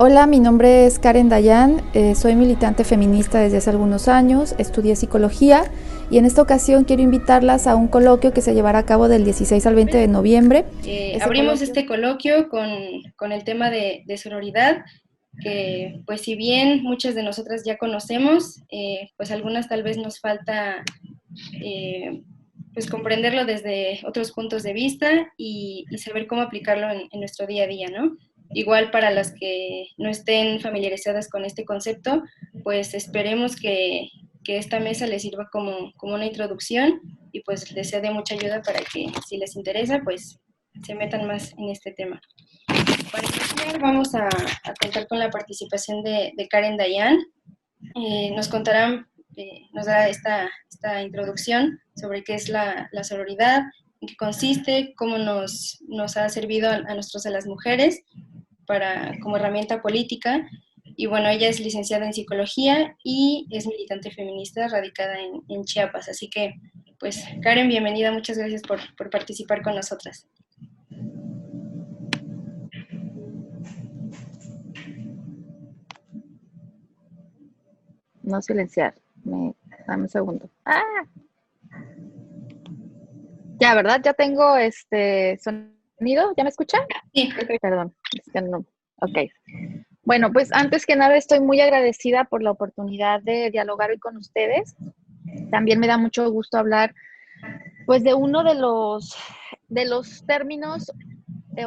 Hola, mi nombre es Karen Dayan, soy militante feminista desde hace algunos años, estudié psicología y en esta ocasión quiero invitarlas a un coloquio que se llevará a cabo del 16 al 20 de noviembre. Abrimos este coloquio con el tema de sororidad, que pues si bien muchas de nosotras ya conocemos, pues algunas tal vez nos falta pues comprenderlo desde otros puntos de vista y saber cómo aplicarlo en nuestro día a día, ¿no? Igual para las que no estén familiarizadas con este concepto, pues esperemos que esta mesa les sirva como una introducción y pues les sea de mucha ayuda para que si les interesa, pues se metan más en este tema. Para iniciar vamos a contar con la participación de Karen Dayan. Nos contarán, nos dará esta introducción sobre qué es la sororidad, en qué consiste, cómo nos ha servido a nosotros, a las mujeres, como herramienta política. Y bueno, ella es licenciada en psicología y es militante feminista radicada en Chiapas. Así que, pues, Karen, bienvenida, muchas gracias por participar con nosotras. No silenciar. Dame un segundo. ¡Ah! Ya, ¿verdad? Ya tengo sonido. ¿Ya me escuchan? Sí, perfecto. Perdón. Es que no. Ok. Bueno, pues antes que nada estoy muy agradecida por la oportunidad de dialogar hoy con ustedes. También me da mucho gusto hablar, pues, de uno de los términos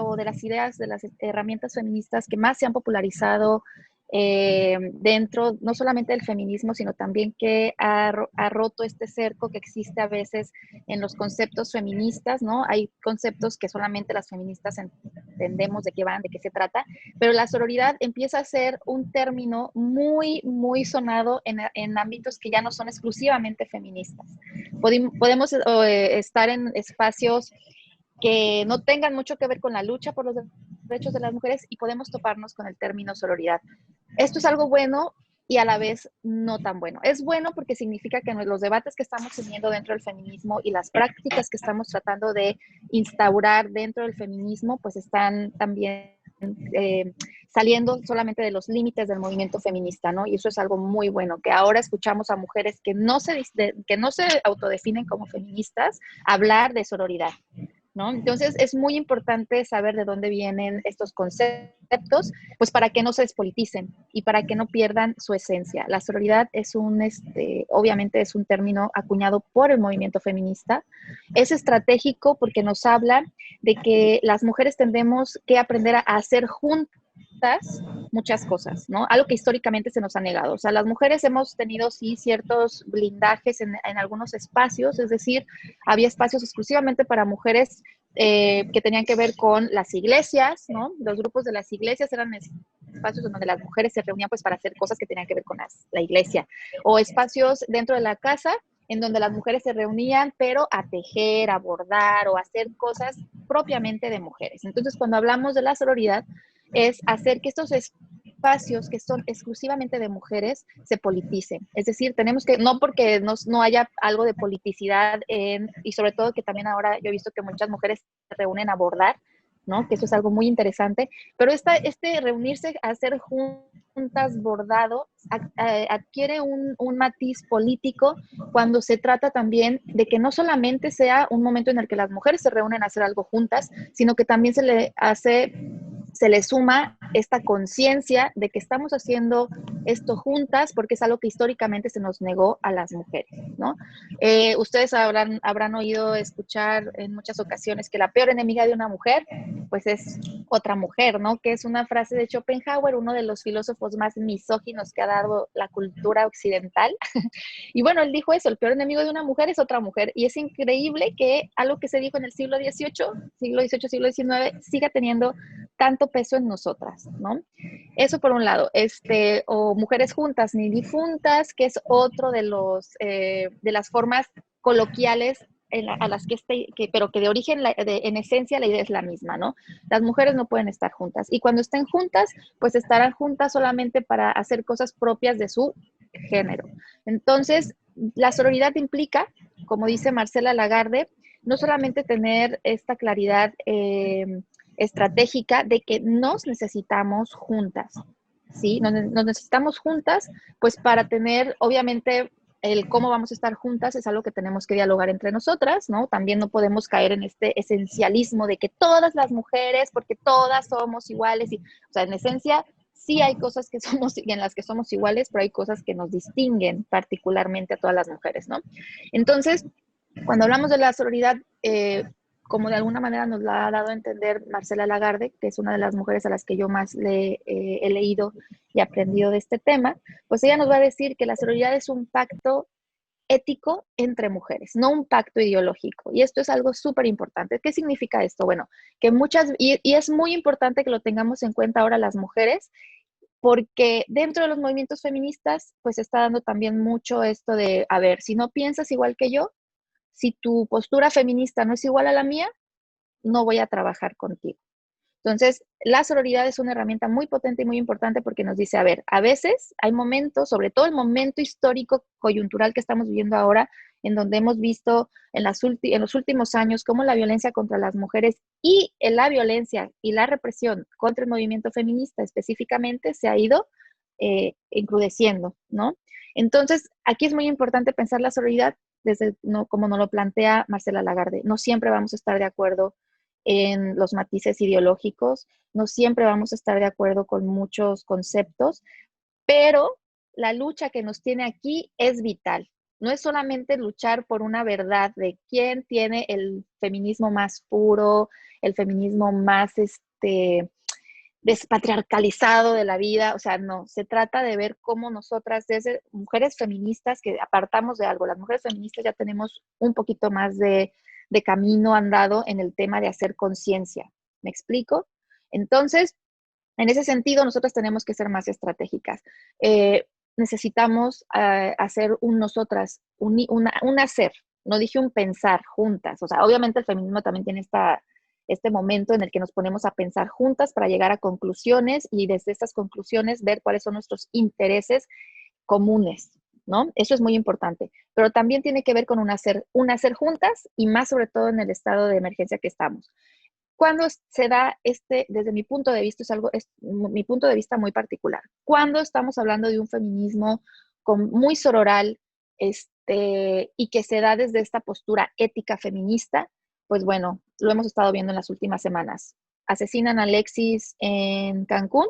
o de las ideas, de las herramientas feministas que más se han popularizado dentro, no solamente del feminismo, sino también que ha roto este cerco que existe a veces en los conceptos feministas, ¿no? Hay conceptos que solamente las feministas entendemos de qué van, de qué se trata, pero la sororidad empieza a ser un término muy, muy sonado en ámbitos que ya no son exclusivamente feministas. Podemos estar en espacios que no tengan mucho que ver con la lucha por los derechos de las mujeres y podemos toparnos con el término sororidad. Esto es algo bueno y a la vez no tan bueno. Es bueno porque significa que los debates que estamos teniendo dentro del feminismo y las prácticas que estamos tratando de instaurar dentro del feminismo, pues están también saliendo solamente de los límites del movimiento feminista, ¿no? Y eso es algo muy bueno, que ahora escuchamos a mujeres que no se autodefinen como feministas hablar de sororidad, ¿no? Entonces es muy importante saber de dónde vienen estos conceptos, pues para que no se despoliticen y para que no pierdan su esencia. La sororidad es obviamente es un término acuñado por el movimiento feminista. Es estratégico porque nos habla de que las mujeres tendemos que aprender a hacer juntas muchas cosas, ¿no? Algo que históricamente se nos ha negado. O sea, las mujeres hemos tenido, sí, ciertos blindajes en algunos espacios, es decir, había espacios exclusivamente para mujeres que tenían que ver con las iglesias, ¿no? Los grupos de las iglesias eran espacios en donde las mujeres se reunían pues para hacer cosas que tenían que ver con la iglesia, o espacios dentro de la casa en donde las mujeres se reunían, pero a tejer, a bordar o a hacer cosas propiamente de mujeres. Entonces, cuando hablamos de la sororidad, es hacer que estos espacios que son exclusivamente de mujeres se politicen. Es decir, tenemos que, no porque no haya algo de politicidad y sobre todo que también ahora yo he visto que muchas mujeres se reúnen a bordar, ¿no? Que eso es algo muy interesante, pero reunirse a hacer juntas bordado adquiere un matiz político cuando se trata también de que no solamente sea un momento en el que las mujeres se reúnen a hacer algo juntas, sino que también se le suma esta conciencia de que estamos haciendo esto juntas porque es algo que históricamente se nos negó a las mujeres, ¿no? Ustedes habrán oído escuchar en muchas ocasiones que la peor enemiga de una mujer, pues es otra mujer, ¿no? Que es una frase de Schopenhauer, uno de los filósofos más misóginos que ha dado la cultura occidental. Y bueno, él dijo eso, el peor enemigo de una mujer es otra mujer. Y es increíble que algo que se dijo en el siglo XVIII, siglo XIX, siga teniendo tanto peso en nosotras, ¿no? Eso por un lado, o mujeres juntas ni difuntas, que es otro de las formas coloquiales a las pero que de origen, en esencia, la idea es la misma, ¿no? Las mujeres no pueden estar juntas. Y cuando estén juntas, pues estarán juntas solamente para hacer cosas propias de su género. Entonces, la sororidad implica, como dice Marcela Lagarde, no solamente tener esta claridad estratégica de que nos necesitamos juntas, ¿sí? Nos necesitamos juntas, pues para tener, obviamente, el cómo vamos a estar juntas es algo que tenemos que dialogar entre nosotras, ¿no? También no podemos caer en este esencialismo de que todas las mujeres, porque todas somos iguales, y, o sea, en esencia, sí hay cosas que somos, en las que somos iguales, pero hay cosas que nos distinguen particularmente a todas las mujeres, ¿no? Entonces, cuando hablamos de la sororidad, como de alguna manera nos la ha dado a entender Marcela Lagarde, que es una de las mujeres a las que yo más he leído y aprendido de este tema, pues ella nos va a decir que la sororidad es un pacto ético entre mujeres, no un pacto ideológico. Y esto es algo súper importante. ¿Qué significa esto? Bueno, que y es muy importante que lo tengamos en cuenta ahora las mujeres, porque dentro de los movimientos feministas, pues está dando también mucho esto de, a ver, si no piensas igual que yo, si tu postura feminista no es igual a la mía, no voy a trabajar contigo. Entonces, la sororidad es una herramienta muy potente y muy importante porque nos dice, a ver, a veces hay momentos, sobre todo el momento histórico coyuntural que estamos viviendo ahora, en donde hemos visto en los últimos años cómo la violencia contra las mujeres y la violencia y la represión contra el movimiento feminista específicamente se ha ido encrudeciendo, ¿no? Entonces, aquí es muy importante pensar la sororidad desde, no, como nos lo plantea Marcela Lagarde. No siempre vamos a estar de acuerdo en los matices ideológicos, no siempre vamos a estar de acuerdo con muchos conceptos, pero la lucha que nos tiene aquí es vital. No es solamente luchar por una verdad de quién tiene el feminismo más puro, el feminismo más despatriarcalizado de la vida, o sea, no, se trata de ver cómo nosotras, desde mujeres feministas, que apartamos de algo, las mujeres feministas ya tenemos un poquito más de camino andado en el tema de hacer conciencia. ¿Me explico? Entonces, en ese sentido, nosotros tenemos que ser más estratégicas. Necesitamos hacer un nosotras, un hacer, no dije un pensar juntas. O sea, obviamente el feminismo también tiene este momento en el que nos ponemos a pensar juntas para llegar a conclusiones y desde estas conclusiones ver cuáles son nuestros intereses comunes, ¿no? Eso es muy importante, pero también tiene que ver con un hacer juntas y más sobre todo en el estado de emergencia que estamos. Cuando se da desde mi punto de vista, es mi punto de vista muy particular. Cuando estamos hablando de un feminismo muy sororal, y que se da desde esta postura ética feminista, pues bueno, lo hemos estado viendo en las últimas semanas. Asesinan a Alexis en Cancún,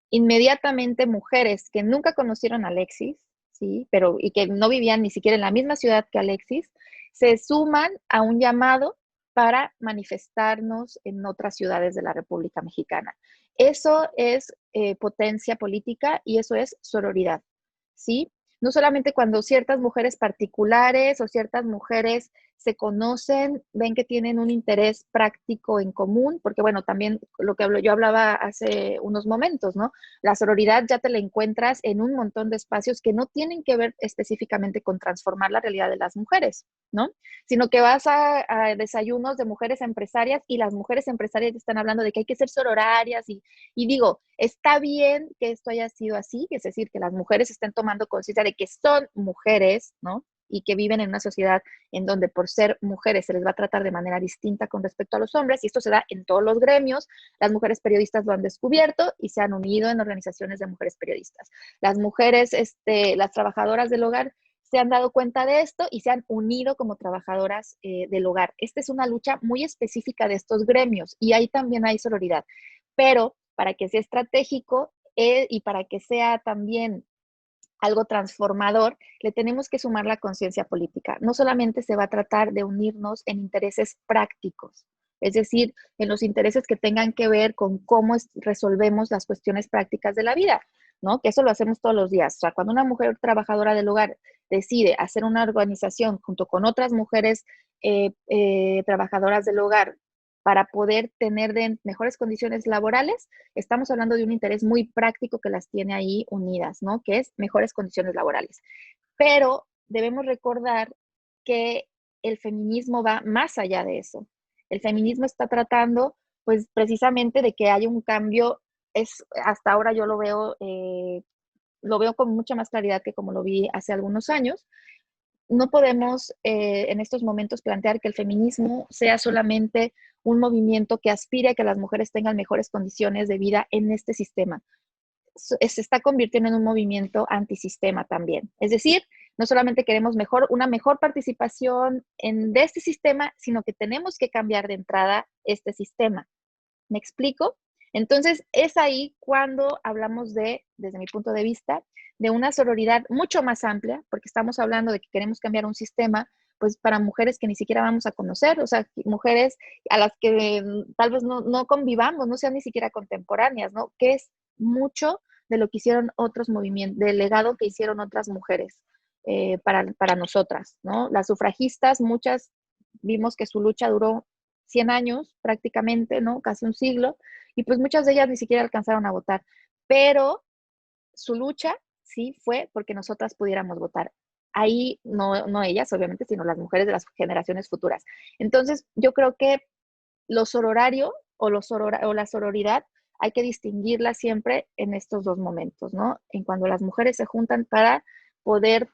inmediatamente mujeres que nunca conocieron a Alexis, ¿sí? Y que no vivían ni siquiera en la misma ciudad que Alexis, se suman a un llamado para manifestarnos en otras ciudades de la República Mexicana. Eso es potencia política y eso es sororidad, ¿sí? No solamente cuando ciertas mujeres particulares o ciertas mujeres se conocen, ven que tienen un interés práctico en común, porque bueno, también lo que yo hablaba hace unos momentos, ¿no? La sororidad ya te la encuentras en un montón de espacios que no tienen que ver específicamente con transformar la realidad de las mujeres, ¿no? Sino que vas a desayunos de mujeres empresarias y las mujeres empresarias están hablando de que hay que ser sororarias y digo, está bien que esto haya sido así, es decir, que las mujeres estén tomando conciencia de que son mujeres, ¿no? Y que viven en una sociedad en donde por ser mujeres se les va a tratar de manera distinta con respecto a los hombres, y esto se da en todos los gremios. Las mujeres periodistas lo han descubierto y se han unido en organizaciones de mujeres periodistas. Las mujeres, las trabajadoras del hogar se han dado cuenta de esto y se han unido como trabajadoras del hogar. Esta es una lucha muy específica de estos gremios y ahí también hay sororidad, pero para que sea estratégico y para que sea también algo transformador, le tenemos que sumar la conciencia política. No solamente se va a tratar de unirnos en intereses prácticos, es decir, en los intereses que tengan que ver con cómo resolvemos las cuestiones prácticas de la vida, ¿no? Que eso lo hacemos todos los días. O sea, cuando una mujer trabajadora del hogar decide hacer una organización junto con otras mujeres trabajadoras del hogar para poder tener mejores condiciones laborales, estamos hablando de un interés muy práctico que las tiene ahí unidas, ¿no? Que es mejores condiciones laborales. Pero debemos recordar que el feminismo va más allá de eso. El feminismo está tratando, pues, precisamente de que haya un cambio. Hasta ahora yo lo veo con mucha más claridad que como lo vi hace algunos años. No podemos en estos momentos plantear que el feminismo sea solamente un movimiento que aspire a que las mujeres tengan mejores condiciones de vida en este sistema. se está convirtiendo en un movimiento antisistema también. Es decir, no solamente queremos una mejor participación de este sistema, sino que tenemos que cambiar de entrada este sistema. ¿Me explico? Entonces, es ahí cuando hablamos desde mi punto de vista, de una sororidad mucho más amplia, porque estamos hablando de que queremos cambiar un sistema, pues para mujeres que ni siquiera vamos a conocer, o sea, mujeres a las que tal vez no convivamos, no sean ni siquiera contemporáneas, ¿no? Que es mucho de lo que hicieron otros movimientos, del legado que hicieron otras mujeres para nosotras, ¿no? Las sufragistas, muchas vimos que su lucha duró 100 años prácticamente, ¿no? Casi un siglo, y pues muchas de ellas ni siquiera alcanzaron a votar, pero su lucha sí fue porque nosotras pudiéramos votar. Ahí no ellas, obviamente, sino las mujeres de las generaciones futuras. Entonces, yo creo que lo sororario o la sororidad hay que distinguirla siempre en estos dos momentos, ¿no? En cuando las mujeres se juntan para poder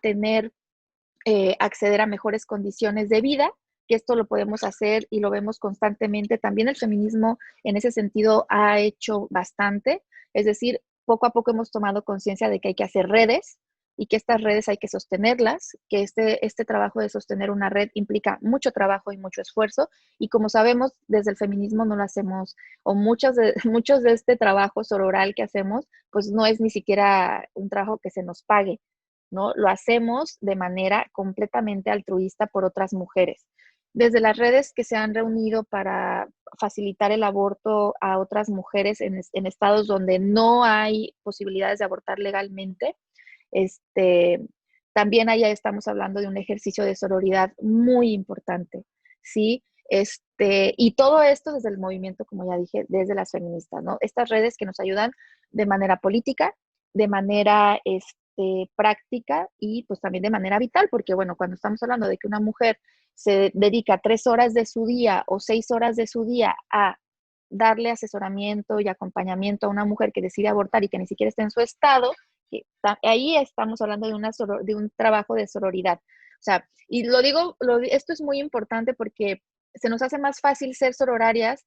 acceder a mejores condiciones de vida, que esto lo podemos hacer y lo vemos constantemente. También el feminismo en ese sentido ha hecho bastante, es decir, poco a poco hemos tomado conciencia de que hay que hacer redes y que estas redes hay que sostenerlas, que este trabajo de sostener una red implica mucho trabajo y mucho esfuerzo, y como sabemos, desde el feminismo no lo hacemos, o muchos de este trabajo sororal que hacemos, pues no es ni siquiera un trabajo que se nos pague, ¿no? Lo hacemos de manera completamente altruista por otras mujeres. Desde las redes que se han reunido para facilitar el aborto a otras mujeres en estados donde no hay posibilidades de abortar legalmente, también allá estamos hablando de un ejercicio de sororidad muy importante, ¿sí? Y todo esto desde el movimiento, como ya dije, desde las feministas, ¿no? Estas redes que nos ayudan de manera política, de manera práctica y pues también de manera vital, porque bueno, cuando estamos hablando de que una mujer se dedica 3 horas de su día o 6 horas de su día a darle asesoramiento y acompañamiento a una mujer que decide abortar y que ni siquiera está en su estado, ahí estamos hablando de un trabajo de sororidad. O sea, y lo digo, esto es muy importante porque se nos hace más fácil ser sororarias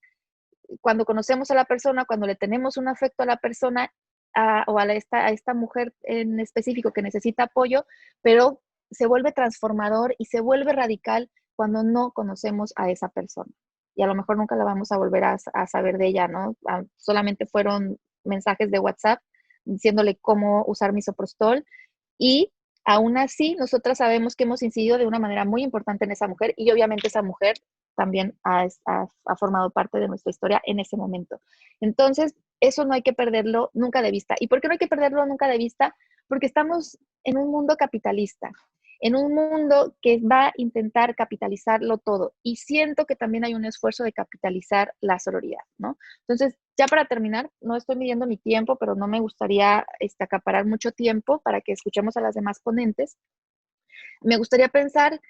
cuando conocemos a la persona, cuando le tenemos un afecto a la persona o a esta mujer en específico que necesita apoyo, pero se vuelve transformador y se vuelve radical cuando no conocemos a esa persona. Y a lo mejor nunca la vamos a volver a saber de ella, ¿no? Solamente fueron mensajes de WhatsApp diciéndole cómo usar misoprostol, y aún así nosotras sabemos que hemos incidido de una manera muy importante en esa mujer, y obviamente esa mujer también ha formado parte de nuestra historia en ese momento. Entonces, eso no hay que perderlo nunca de vista. ¿Y por qué no hay que perderlo nunca de vista? Porque estamos en un mundo capitalista, en un mundo que va a intentar capitalizarlo todo. Y siento que también hay un esfuerzo de capitalizar la sororidad, ¿no? Entonces, ya para terminar, no estoy midiendo mi tiempo, pero no me gustaría acaparar mucho tiempo para que escuchemos a las demás ponentes. Me gustaría pensar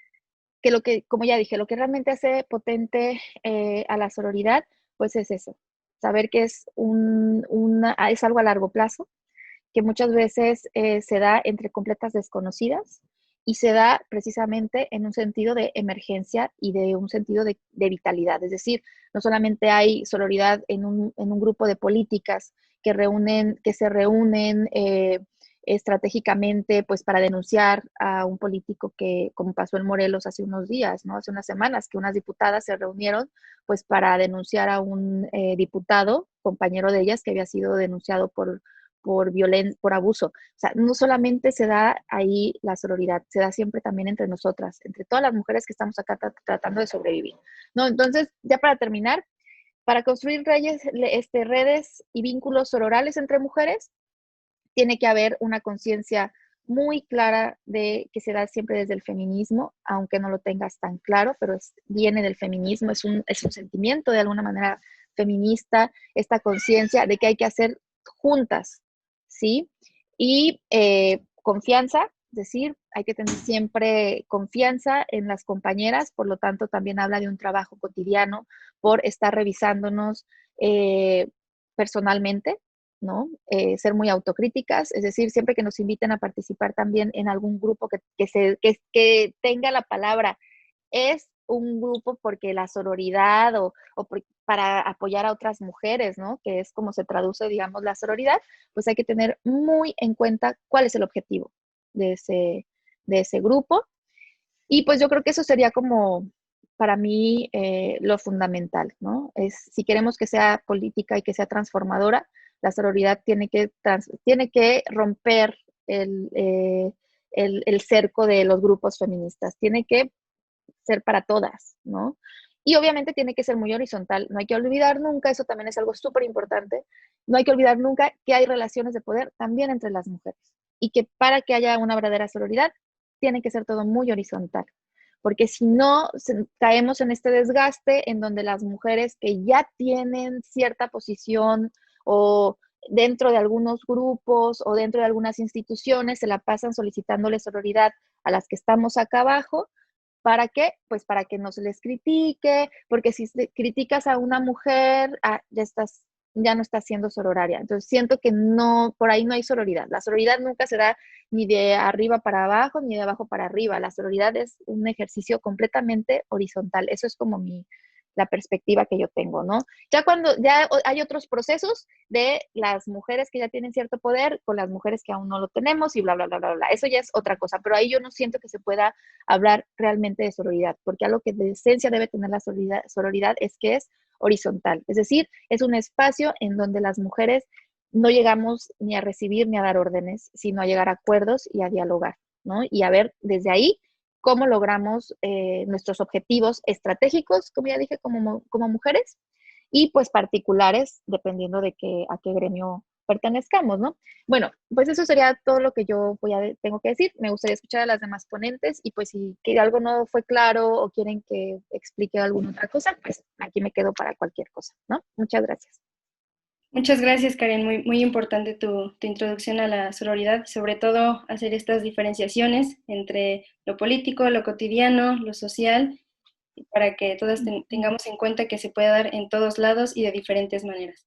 que como ya dije, lo que realmente hace potente a la sororidad, pues es eso, saber que es es algo a largo plazo, que muchas veces se da entre completas desconocidas y se da precisamente en un sentido de emergencia y de un sentido de vitalidad. Es decir, no solamente hay sororidad en un grupo de políticas que se reúnen estratégicamente pues para denunciar a un político que, como pasó en Morelos hace unos días, ¿no? Hace unas semanas, que unas diputadas se reunieron pues para denunciar a un diputado, compañero de ellas, que había sido denunciado por abuso. O sea, no solamente se da ahí la sororidad, se da siempre también entre nosotras, entre todas las mujeres que estamos acá tratando de sobrevivir, ¿no? Entonces, ya para terminar, para construir redes y vínculos sororales entre mujeres, tiene que haber una conciencia muy clara de que se da siempre desde el feminismo, aunque no lo tengas tan claro, pero viene del feminismo, es un sentimiento de alguna manera feminista, esta conciencia de que hay que hacer juntas, ¿sí? Y confianza, es decir, hay que tener siempre confianza en las compañeras, por lo tanto también habla de un trabajo cotidiano por estar revisándonos personalmente, ¿no? Ser muy autocríticas, es decir, siempre que nos inviten a participar también en algún grupo que tenga la palabra, es un grupo porque la sororidad para apoyar a otras mujeres, ¿no? Que es como se traduce, digamos, la sororidad, pues hay que tener muy en cuenta cuál es el objetivo de ese grupo. Y pues yo creo que eso sería como para mí lo fundamental, ¿no? Si queremos que sea política y que sea transformadora, la sororidad tiene que romper el cerco de los grupos feministas, tiene que ser para todas, ¿no? Y obviamente tiene que ser muy horizontal. No hay que olvidar nunca, eso también es algo súper importante, no hay que olvidar nunca que hay relaciones de poder también entre las mujeres y que para que haya una verdadera sororidad tiene que ser todo muy horizontal, porque si no caemos en este desgaste en donde las mujeres que ya tienen cierta posición o dentro de algunos grupos o dentro de algunas instituciones se la pasan solicitándole sororidad a las que estamos acá abajo. ¿Para qué? Pues para que no se les critique, porque si criticas a una mujer, ya no estás siendo sororaria. Entonces siento que no, por ahí no hay sororidad. La sororidad nunca se da ni de arriba para abajo, ni de abajo para arriba. La sororidad es un ejercicio completamente horizontal. Eso es como la perspectiva que yo tengo, ¿no? Ya cuando ya hay otros procesos de las mujeres que ya tienen cierto poder con las mujeres que aún no lo tenemos y bla, bla, bla, bla, bla. Eso ya es otra cosa, pero ahí yo no siento que se pueda hablar realmente de sororidad, porque algo que de esencia debe tener la sororidad es que es horizontal, es decir, es un espacio en donde las mujeres no llegamos ni a recibir ni a dar órdenes, sino a llegar a acuerdos y a dialogar, ¿no? Y a ver desde ahí cómo logramos nuestros objetivos estratégicos, como ya dije, como mujeres, y pues particulares, dependiendo de a qué gremio pertenezcamos, ¿no? Bueno, pues eso sería todo lo que yo tengo que decir. Me gustaría escuchar a las demás ponentes y pues si algo no fue claro o quieren que explique alguna otra cosa, pues aquí me quedo para cualquier cosa, ¿no? Muchas gracias. Muchas gracias, Karen. Muy, muy importante tu introducción a la sororidad, sobre todo hacer estas diferenciaciones entre lo político, lo cotidiano, lo social, para que todas tengamos en cuenta que se puede dar en todos lados y de diferentes maneras.